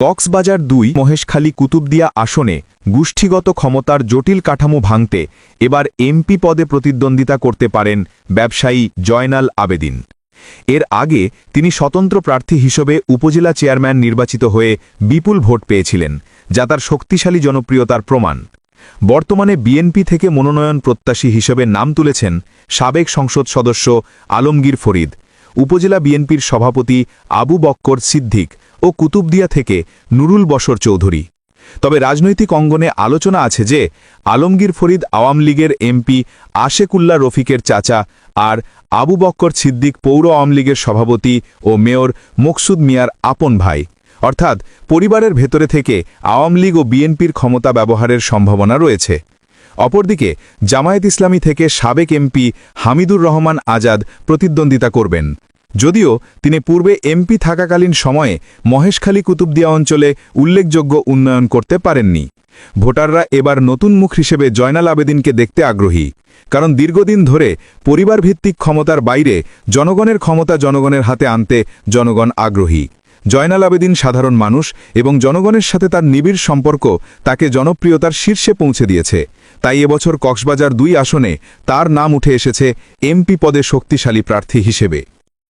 কক্সবাজার ২ মহেশখালী কুতুবদিয়া আসনে গোষ্ঠীগত ক্ষমতার জটিল কাঠামো ভাঙতে এবার এমপি পদে প্রতিদ্বন্দ্বিতা করতে পারেন ব্যবসায়ী জয়নাল আবেদিন। এর আগে তিনি স্বতন্ত্র প্রার্থী হিসেবে উপজেলা চেয়ারম্যান নির্বাচিত হয়ে বিপুল ভোট পেয়েছিলেন, যা তার শক্তিশালী জনপ্রিয়তার প্রমাণ। বর্তমানে বিএনপি থেকে মনোনয়ন প্রত্যাশী হিসেবে নাম তুলেছেন সাবেক সংসদ সদস্য আলমগীর ফরিদ, উপজেলা বিএনপির সভাপতি আবু বক্কর সিদ্দিক ও কুতুবদিয়া থেকে নুরুল বশর চৌধুরী। তবে রাজনৈতিক অঙ্গনে আলোচনা আছে যে আলমগীর ফরিদ আওয়ামী লীগের এমপি আশেকুল্লাহ রফিকের চাচা, আর আবু বক্কর সিদ্দিক পৌর আওয়ামী লীগের সভাপতি ও মেয়র মকসুদ মিয়ার আপন ভাই, অর্থাৎ পরিবারের ভেতরে থেকে আওয়ামী লীগ ও বিএনপির ক্ষমতা ব্যবহারের সম্ভাবনা রয়েছে। অপরদিকে জামায়াত ইসলামী থেকে সাবেক এমপি হামিদুর রহমান আজাদ প্রতিদ্বন্দ্বিতা করবেন, যদিও তিনি পূর্বে এমপি থাকাকালীন সময়ে মহেশখালী কুতুবদিয়া অঞ্চলে উল্লেখযোগ্য উন্নয়ন করতে পারেননি। ভোটাররা এবার নতুন মুখ হিসেবে জয়নাল আবেদিনকে দেখতে আগ্রহী, কারণ দীর্ঘদিন ধরে পরিবারভিত্তিক ক্ষমতার বাইরে জনগণের ক্ষমতা জনগণের হাতে আনতে জনগণ আগ্রহী। জয়নাল আবেদিন সাধারণ মানুষ এবং জনগণের সাথে তার নিবিড় সম্পর্ক তাকে জনপ্রিয়তার শীর্ষে পৌঁছে দিয়েছে। তাই এবছর কক্সবাজার ২ আসনে তার নাম উঠে এসেছে এমপি পদে শক্তিশালী প্রার্থী হিসেবে।